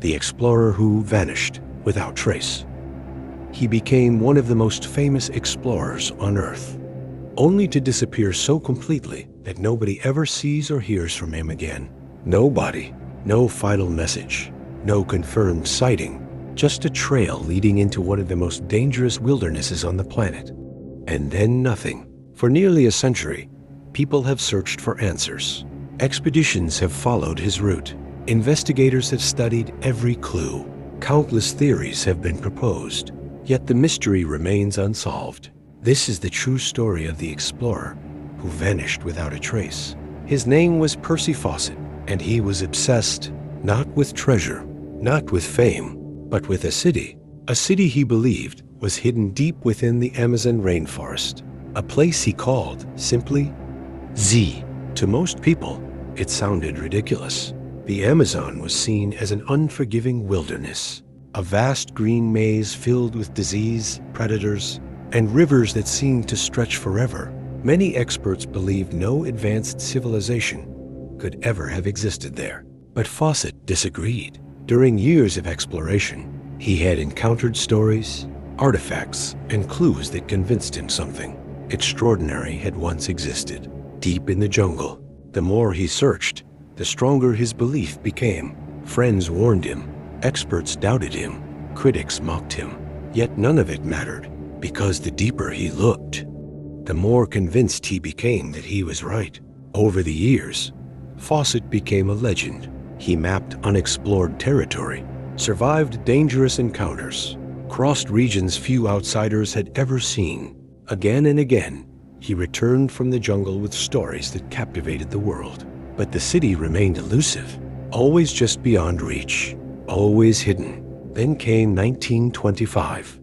the explorer who vanished without trace. He became one of the most famous explorers on Earth, only to disappear so completely that nobody ever sees or hears from him again. Nobody, no final message, no confirmed sighting, just a trail leading into one of the most dangerous wildernesses on the planet. And then nothing. For nearly a century, people have searched for answers. Expeditions have followed his route. Investigators have studied every clue. Countless theories have been proposed, yet the mystery remains unsolved. This is the true story of the explorer who vanished without a trace. His name was Percy Fawcett, and he was obsessed not with treasure, not with fame, but with a city he believed was hidden deep within the Amazon rainforest, a place he called simply Z. To most people, it sounded ridiculous. The Amazon was seen as an unforgiving wilderness, a vast green maze filled with disease, predators, and rivers that seemed to stretch forever. Many experts believed no advanced civilization could ever have existed there. But Fawcett disagreed. During years of exploration, he had encountered stories, artifacts, and clues that convinced him something extraordinary had once existed. Deep in the jungle, the more he searched, the stronger his belief became. Friends warned him, experts doubted him, critics mocked him. Yet none of it mattered, because the deeper he looked, the more convinced he became that he was right. Over the years, Fawcett became a legend. He mapped unexplored territory, survived dangerous encounters, crossed regions few outsiders had ever seen. Again and again, he returned from the jungle with stories that captivated the world. But the city remained elusive, always just beyond reach, always hidden. Then came 1925,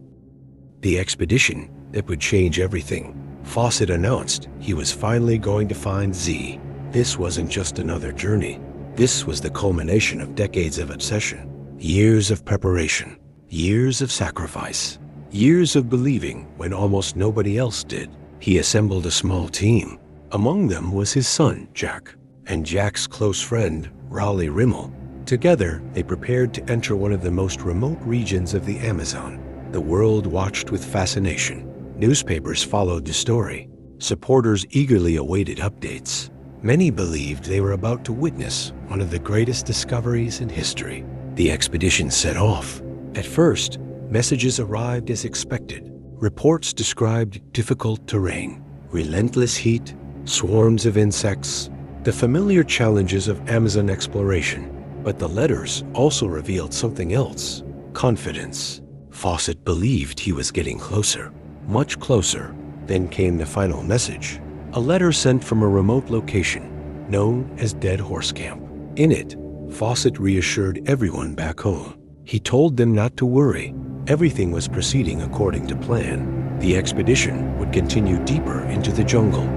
the expedition that would change everything. Fawcett announced he was finally going to find Z. This wasn't just another journey. This was the culmination of decades of obsession, years of preparation, years of sacrifice, years of believing when almost nobody else did. He assembled a small team. Among them was his son, Jack, and Jack's close friend, Raleigh Rimmel. Together, they prepared to enter one of the most remote regions of the Amazon. The world watched with fascination. Newspapers followed the story. Supporters eagerly awaited updates. Many believed they were about to witness one of the greatest discoveries in history. The expedition set off. At first, messages arrived as expected. Reports described difficult terrain, relentless heat, swarms of insects, the familiar challenges of Amazon exploration. But the letters also revealed something else: confidence. Fawcett believed he was getting closer, much closer. Then came the final message, a letter sent from a remote location known as Dead Horse Camp. In it, Fawcett reassured everyone back home. He told them not to worry. Everything was proceeding according to plan. The expedition would continue deeper into the jungle.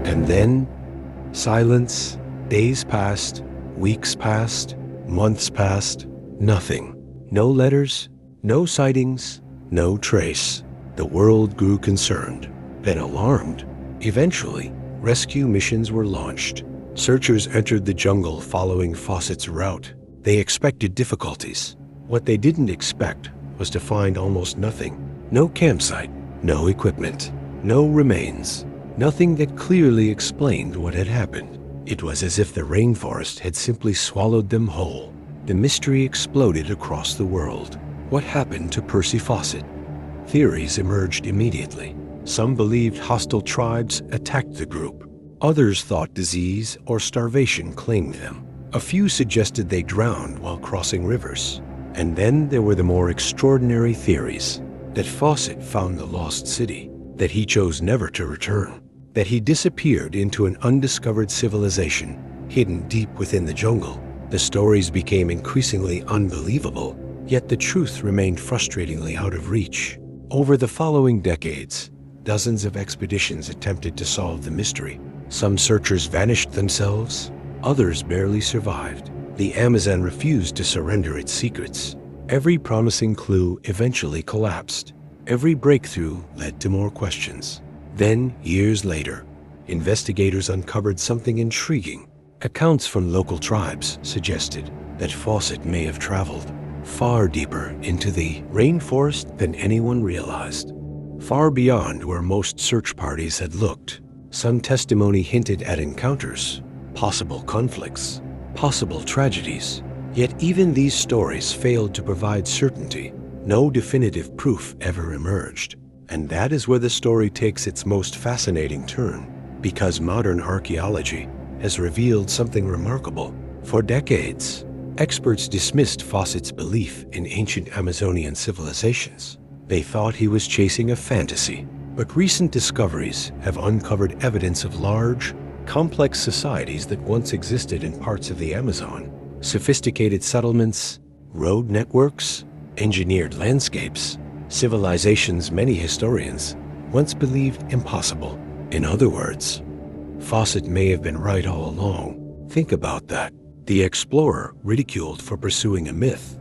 And then, silence. Days passed, weeks passed, months passed. Nothing. No letters, no sightings, no trace. The world grew concerned, then alarmed. Eventually, rescue missions were launched. Searchers entered the jungle following Fawcett's route. They expected difficulties. What they didn't expect was to find almost nothing. No campsite, no equipment, no remains, nothing that clearly explained what had happened. It was as if the rainforest had simply swallowed them whole. The mystery exploded across the world. What happened to Percy Fawcett? Theories emerged immediately. Some believed hostile tribes attacked the group. Others thought disease or starvation claimed them. A few suggested they drowned while crossing rivers. And then there were the more extraordinary theories: that Fawcett found the lost city, that he chose never to return, that he disappeared into an undiscovered civilization hidden deep within the jungle. The stories became increasingly unbelievable, yet the truth remained frustratingly out of reach. Over the following decades, dozens of expeditions attempted to solve the mystery. Some searchers vanished themselves, others barely survived. The Amazon refused to surrender its secrets. Every promising clue eventually collapsed. Every breakthrough led to more questions. Then, years later, investigators uncovered something intriguing. Accounts from local tribes suggested that Fawcett may have traveled far deeper into the rainforest than anyone realized. Far beyond where most search parties had looked, some testimony hinted at encounters, possible conflicts, possible tragedies. Yet even these stories failed to provide certainty. No definitive proof ever emerged. And that is where the story takes its most fascinating turn, because modern archaeology has revealed something remarkable. For decades, experts dismissed Fawcett's belief in ancient Amazonian civilizations. They thought he was chasing a fantasy. But recent discoveries have uncovered evidence of large, complex societies that once existed in parts of the Amazon. Sophisticated settlements, road networks, engineered landscapes, civilizations many historians once believed impossible. In other words, Fawcett may have been right all along. Think about that. The explorer, ridiculed for pursuing a myth,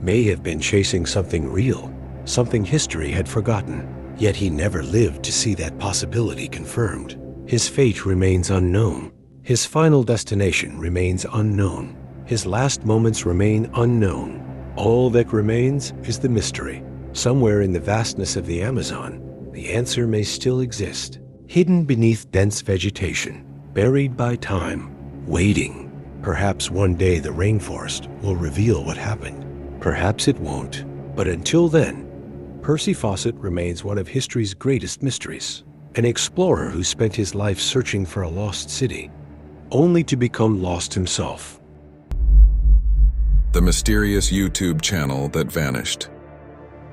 may have been chasing something real, something history had forgotten. Yet he never lived to see that possibility confirmed. His fate remains unknown. His final destination remains unknown. His last moments remain unknown. All that remains is the mystery. Somewhere in the vastness of the Amazon, the answer may still exist, hidden beneath dense vegetation, buried by time, waiting. Perhaps one day the rainforest will reveal what happened. Perhaps it won't. But until then, Percy Fawcett remains one of history's greatest mysteries, an explorer who spent his life searching for a lost city, only to become lost himself. The mysterious YouTube channel that vanished.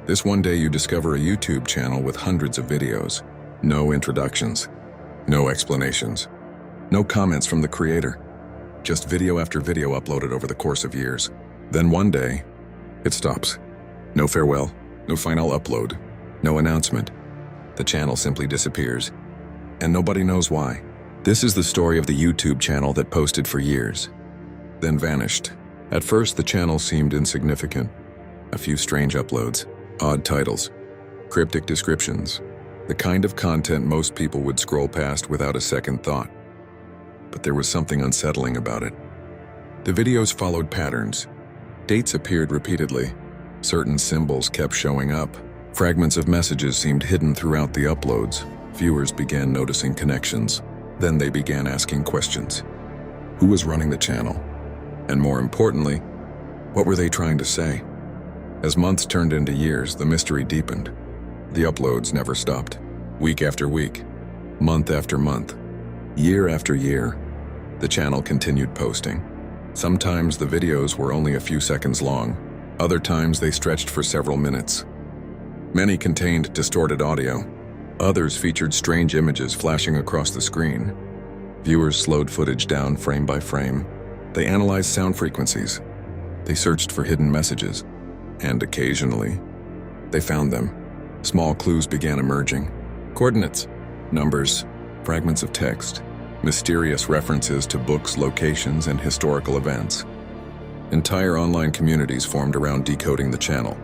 This one day you discover a YouTube channel with hundreds of videos, no introductions, no explanations, no comments from the creator, just video after video uploaded over the course of years. Then one day, it stops. No farewell, no final upload, no announcement. The channel simply disappears, and nobody knows why. This is the story of the YouTube channel that posted for years, then vanished. At first, the channel seemed insignificant. A few strange uploads, odd titles, cryptic descriptions, the kind of content most people would scroll past without a second thought. But there was something unsettling about it. The videos followed patterns. Dates appeared repeatedly. Certain symbols kept showing up. Fragments of messages seemed hidden throughout the uploads. Viewers began noticing connections. Then they began asking questions. Who was running the channel? And more importantly, what were they trying to say? As months turned into years, the mystery deepened. The uploads never stopped. Week after week, month after month, year after year, the channel continued posting. Sometimes the videos were only a few seconds long. Other times they stretched for several minutes. Many contained distorted audio. Others featured strange images flashing across the screen. Viewers slowed footage down frame by frame. They analyzed sound frequencies. They searched for hidden messages. And occasionally, they found them. Small clues began emerging. Coordinates, numbers, fragments of text, mysterious references to books, locations, and historical events. Entire online communities formed around decoding the channel.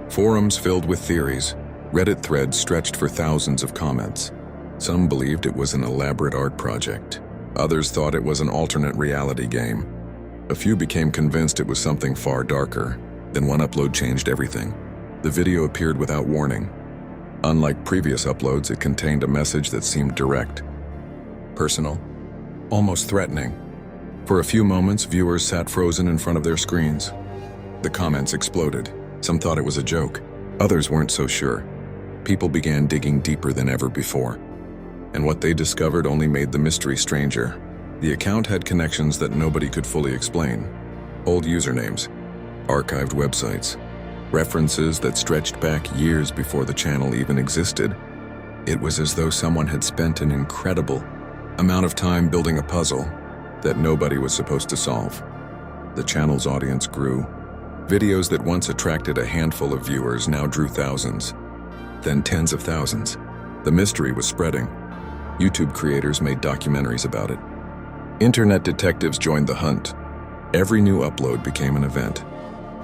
Forums filled with theories, Reddit threads stretched for thousands of comments. Some believed it was an elaborate art project. Others thought it was an alternate reality game. A few became convinced it was something far darker. Then one upload changed everything. The video appeared without warning. Unlike previous uploads, it contained a message that seemed direct, personal, almost threatening. For a few moments, viewers sat frozen in front of their screens. The comments exploded. Some thought it was a joke. Others weren't so sure. People began digging deeper than ever before. And what they discovered only made the mystery stranger. The account had connections that nobody could fully explain. Old usernames, archived websites, references that stretched back years before the channel even existed. It was as though someone had spent an incredible amount of time building a puzzle that nobody was supposed to solve. The channel's audience grew. Videos that once attracted a handful of viewers now drew thousands, then tens of thousands. The mystery was spreading. YouTube creators made documentaries about it. Internet detectives joined the hunt. Every new upload became an event.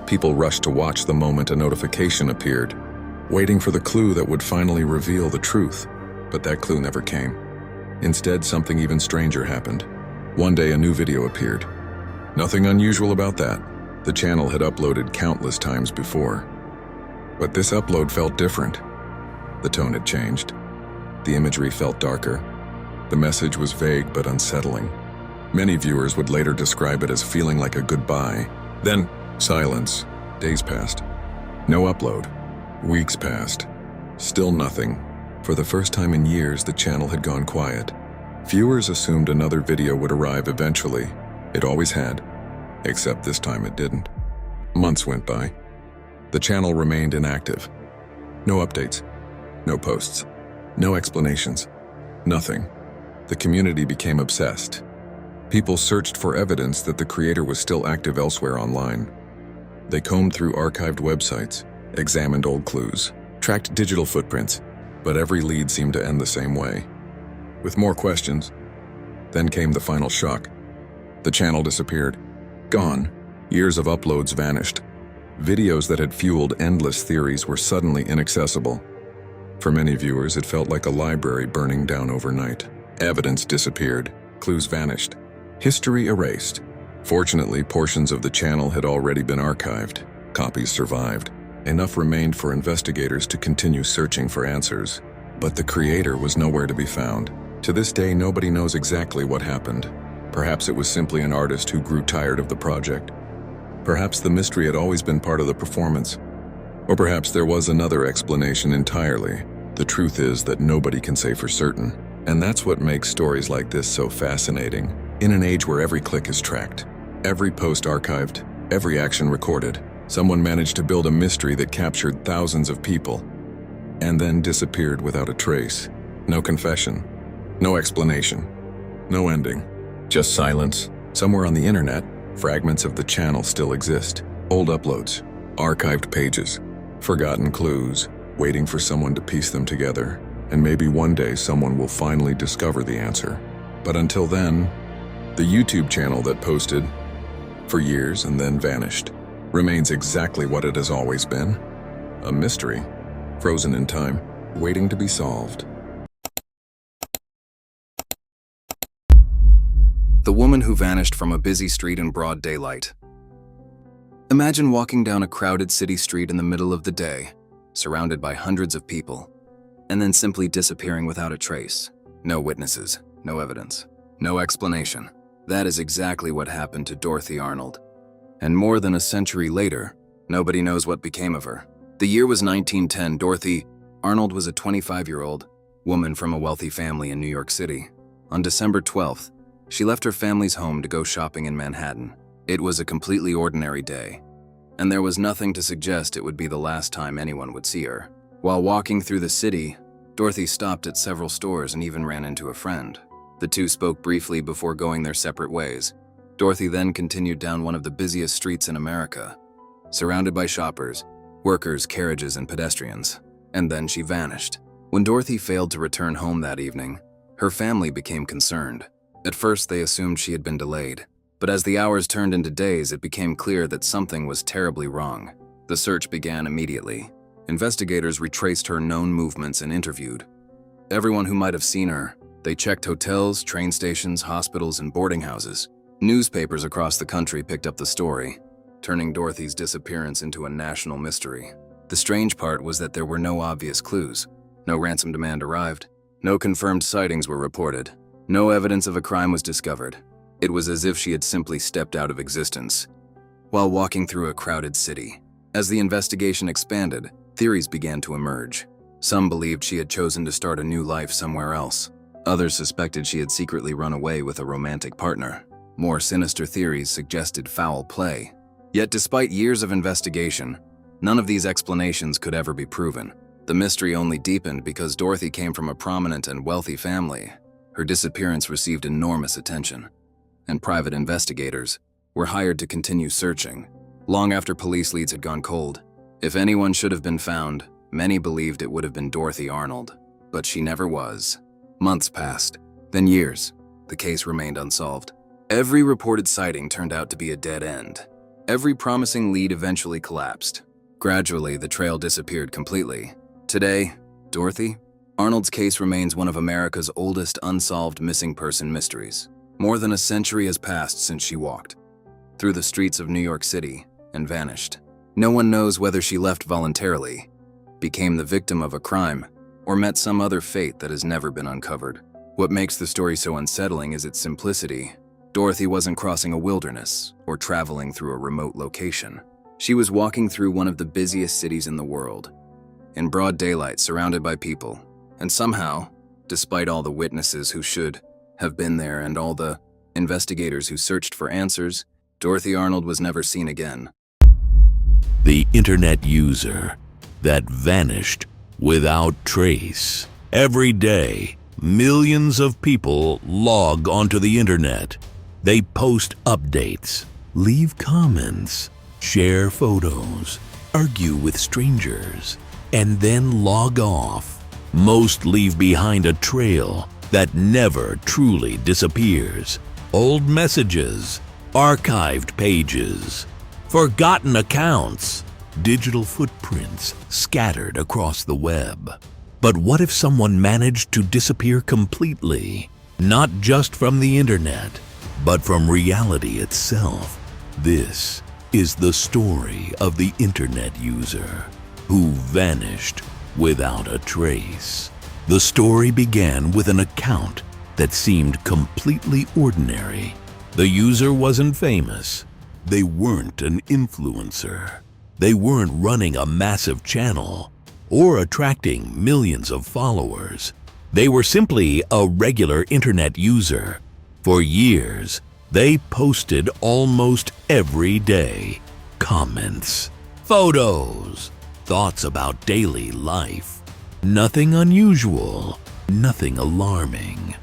People rushed to watch the moment a notification appeared, waiting for the clue that would finally reveal the truth. But that clue never came. Instead, something even stranger happened. One day, a new video appeared. Nothing unusual about that. The channel had uploaded countless times before. But this upload felt different. The tone had changed. The imagery felt darker. The message was vague but unsettling. Many viewers would later describe it as feeling like a goodbye. Then, silence. Days passed. No upload. Weeks passed. Still nothing. For the first time in years, the channel had gone quiet. Viewers assumed another video would arrive eventually. It always had. Except this time it didn't. Months went by. The channel remained inactive. No updates. No posts. No explanations. Nothing. The community became obsessed. People searched for evidence that the creator was still active elsewhere online. They combed through archived websites, examined old clues, tracked digital footprints, but every lead seemed to end the same way. With more questions, then came the final shock. The channel disappeared. Gone. Years of uploads vanished. Videos that had fueled endless theories were suddenly inaccessible. For many viewers, it felt like a library burning down overnight. Evidence disappeared. Clues vanished. History erased. Fortunately, portions of the channel had already been archived. Copies survived. Enough remained for investigators to continue searching for answers. But the creator was nowhere to be found. To this day, nobody knows exactly what happened. Perhaps it was simply an artist who grew tired of the project. Perhaps the mystery had always been part of the performance. Or perhaps there was another explanation entirely. The truth is that nobody can say for certain. And that's what makes stories like this so fascinating. In an age where every click is tracked, every post archived, every action recorded, someone managed to build a mystery that captured thousands of people and then disappeared without a trace. No confession, no explanation, no ending, just silence. Somewhere on the internet, fragments of the channel still exist. Old uploads, archived pages, forgotten clues, waiting for someone to piece them together. And maybe one day someone will finally discover the answer. But until then, the YouTube channel that posted for years and then vanished remains exactly what it has always been. A mystery, frozen in time, waiting to be solved. The woman who vanished from a busy street in broad daylight. Imagine walking down a crowded city street in the middle of the day, surrounded by hundreds of people, and then simply disappearing without a trace. No witnesses, no evidence, no explanation. That is exactly what happened to Dorothy Arnold. And more than a century later, nobody knows what became of her. The year was 1910. Dorothy Arnold was a 25-year-old woman from a wealthy family in New York City. On December 12th, she left her family's home to go shopping in Manhattan. It was a completely ordinary day, and there was nothing to suggest it would be the last time anyone would see her. While walking through the city, Dorothy stopped at several stores and even ran into a friend. The two spoke briefly before going their separate ways. Dorothy then continued down one of the busiest streets in America, surrounded by shoppers, workers, carriages, and pedestrians. And then she vanished. When Dorothy failed to return home that evening, her family became concerned. At first, they assumed she had been delayed. But as the hours turned into days, it became clear that something was terribly wrong. The search began immediately. Investigators retraced her known movements and interviewed everyone who might have seen her. They checked hotels, train stations, hospitals, and boarding houses. Newspapers across the country picked up the story, turning Dorothy's disappearance into a national mystery. The strange part was that there were no obvious clues. No ransom demand arrived. No confirmed sightings were reported. No evidence of a crime was discovered. It was as if she had simply stepped out of existence while walking through a crowded city. As the investigation expanded, theories began to emerge. Some believed she had chosen to start a new life somewhere else. Others suspected she had secretly run away with a romantic partner. More sinister theories suggested foul play. Yet despite years of investigation, none of these explanations could ever be proven. The mystery only deepened because Dorothy came from a prominent and wealthy family. Her disappearance received enormous attention, and private investigators were hired to continue searching, long after police leads had gone cold. If anyone should have been found, many believed it would have been Dorothy Arnold, but she never was. Months passed, then years. The case remained unsolved. Every reported sighting turned out to be a dead end. Every promising lead eventually collapsed. Gradually, the trail disappeared completely. Today, Dorothy Arnold's case remains one of America's oldest unsolved missing person mysteries. More than a century has passed since she walked through the streets of New York City, and vanished. No one knows whether she left voluntarily, became the victim of a crime, or met some other fate that has never been uncovered. What makes the story so unsettling is its simplicity. Dorothy wasn't crossing a wilderness or traveling through a remote location. She was walking through one of the busiest cities in the world, in broad daylight, surrounded by people. And somehow, despite all the witnesses who should have been there and all the investigators who searched for answers, Dorothy Arnold was never seen again. The internet user that vanished without trace. Every day, millions of people log onto the internet. They post updates, leave comments, share photos, argue with strangers, and then log off. Most leave behind a trail that never truly disappears. Old messages, archived pages, forgotten accounts, digital footprints scattered across the web. But what if someone managed to disappear completely? Not just from the internet, but from reality itself. This is the story of the internet user who vanished without a trace. The story began with an account that seemed completely ordinary. The user wasn't famous. They weren't an influencer. They weren't running a massive channel or attracting millions of followers. They were simply a regular internet user. For years, they posted almost every day. Comments, photos, thoughts about daily life. Nothing unusual, nothing alarming.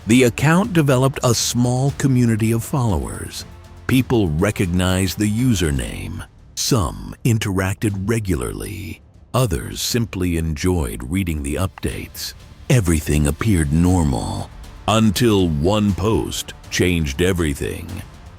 The account developed a small community of followers. People recognized the username. Some interacted regularly. Others simply enjoyed reading the updates. Everything appeared normal until one post changed everything.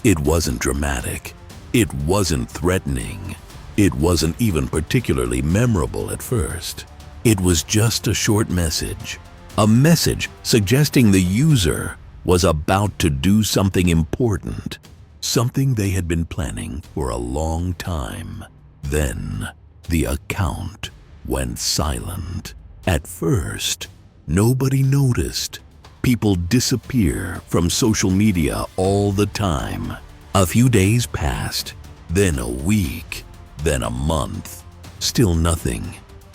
It wasn't dramatic. It wasn't threatening. It wasn't even particularly memorable at first. It was just a short message. A message suggesting the user was about to do something important. Something they had been planning for a long time. Then, the account went silent. At first, nobody noticed. People disappear from social media all the time. A few days passed, then a week, then a month. Still nothing.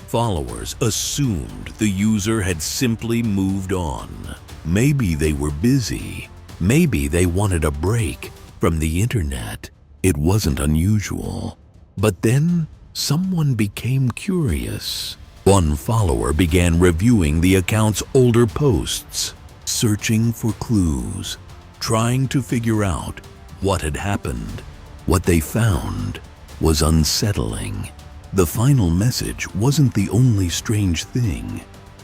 Followers assumed the user had simply moved on. Maybe they were busy. Maybe they wanted a break from the internet. It wasn't unusual. But then someone became curious. One follower began reviewing the account's older posts, searching for clues, trying to figure out what had happened. What they found was unsettling. The final message wasn't the only strange thing.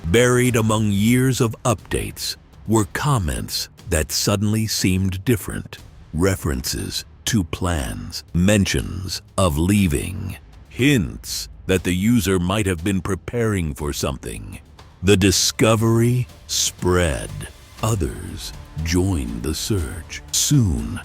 Buried among years of updates were comments that suddenly seemed different. References to plans, mentions of leaving, hints that the user might have been preparing for something. The discovery spread. Others joined the search. Soon,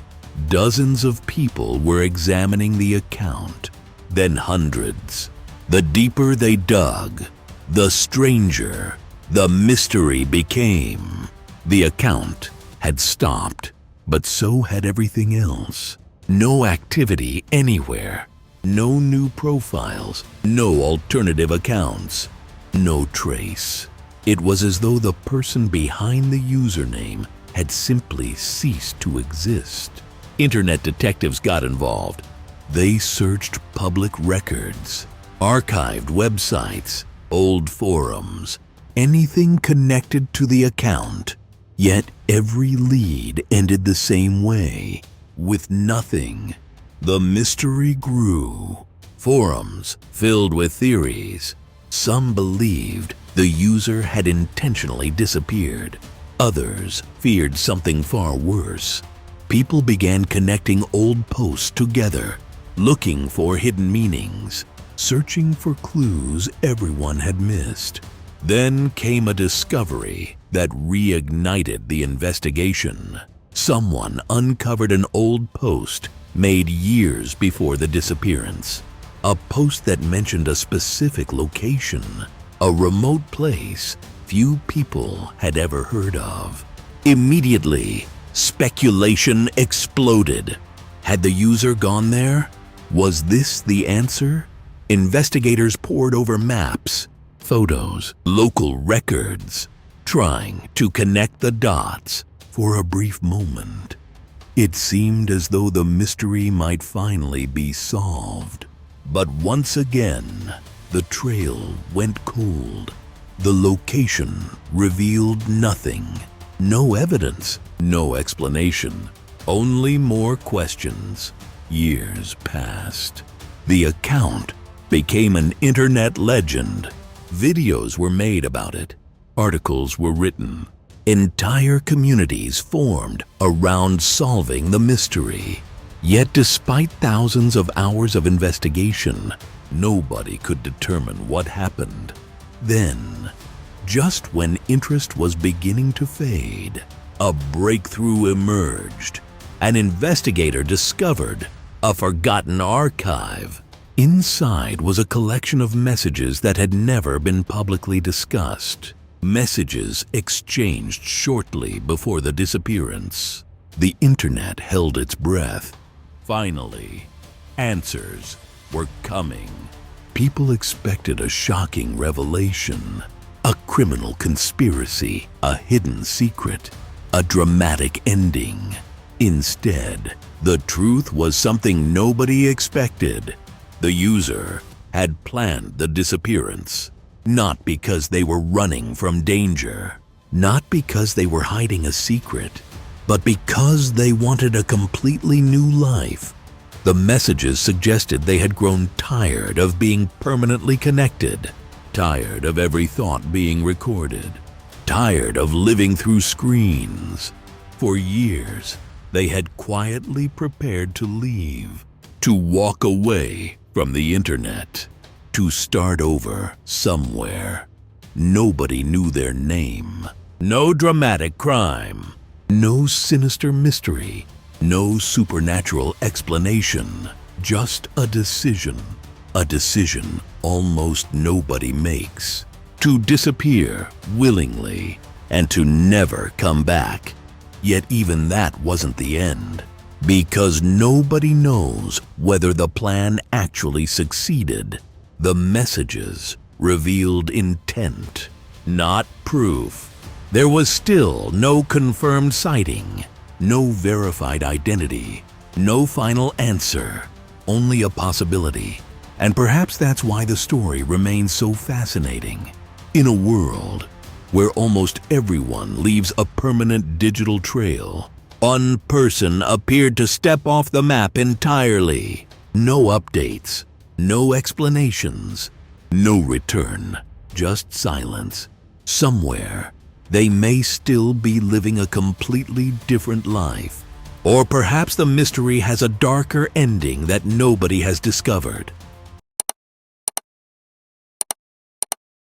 dozens of people were examining the account, then hundreds. The deeper they dug, the stranger the mystery became. The account had stopped, but so had everything else. No activity anywhere. No new profiles. No alternative accounts. No trace. It was as though the person behind the username had simply ceased to exist. Internet detectives got involved. They searched public records, archived websites, old forums, anything connected to the account. Yet every lead ended the same way, with nothing. The mystery grew. Forums filled with theories. Some believed the user had intentionally disappeared. Others feared something far worse. People began connecting old posts together, looking for hidden meanings, searching for clues everyone had missed. Then came a discovery that reignited the investigation. Someone uncovered an old post made years before the disappearance. A post that mentioned a specific location, a remote place few people had ever heard of. Immediately, speculation exploded. Had the user gone there? Was this the answer? Investigators pored over maps, photos, local records, trying to connect the dots. For a brief moment, it seemed as though the mystery might finally be solved. But once again, the trail went cold. The location revealed nothing. No evidence, no explanation, only more questions. Years passed. The account became an internet legend. Videos were made about it. Articles were written. Entire communities formed around solving the mystery. Yet despite thousands of hours of investigation, nobody could determine what happened. Then, just when interest was beginning to fade, a breakthrough emerged. An investigator discovered a forgotten archive. Inside was a collection of messages that had never been publicly discussed. Messages exchanged shortly before the disappearance. The internet held its breath. Finally, answers were coming. People expected a shocking revelation, a criminal conspiracy, a hidden secret, a dramatic ending. Instead, the truth was something nobody expected. The user had planned the disappearance. Not because they were running from danger, not because they were hiding a secret, but because they wanted a completely new life. The messages suggested they had grown tired of being permanently connected, tired of every thought being recorded, tired of living through screens. For years, they had quietly prepared to leave, to walk away from the internet, to start over somewhere. Nobody knew their name. No dramatic crime. No sinister mystery. No supernatural explanation. Just a decision. A decision almost nobody makes. To disappear willingly and to never come back. Yet even that wasn't the end. Because nobody knows whether the plan actually succeeded. The messages revealed intent, not proof. There was still no confirmed sighting, no verified identity, no final answer, only a possibility. And perhaps that's why the story remains so fascinating. In a world where almost everyone leaves a permanent digital trail, one person appeared to step off the map entirely. No updates. No explanations, no return, just silence. Somewhere, they may still be living a completely different life. Or perhaps the mystery has a darker ending that nobody has discovered.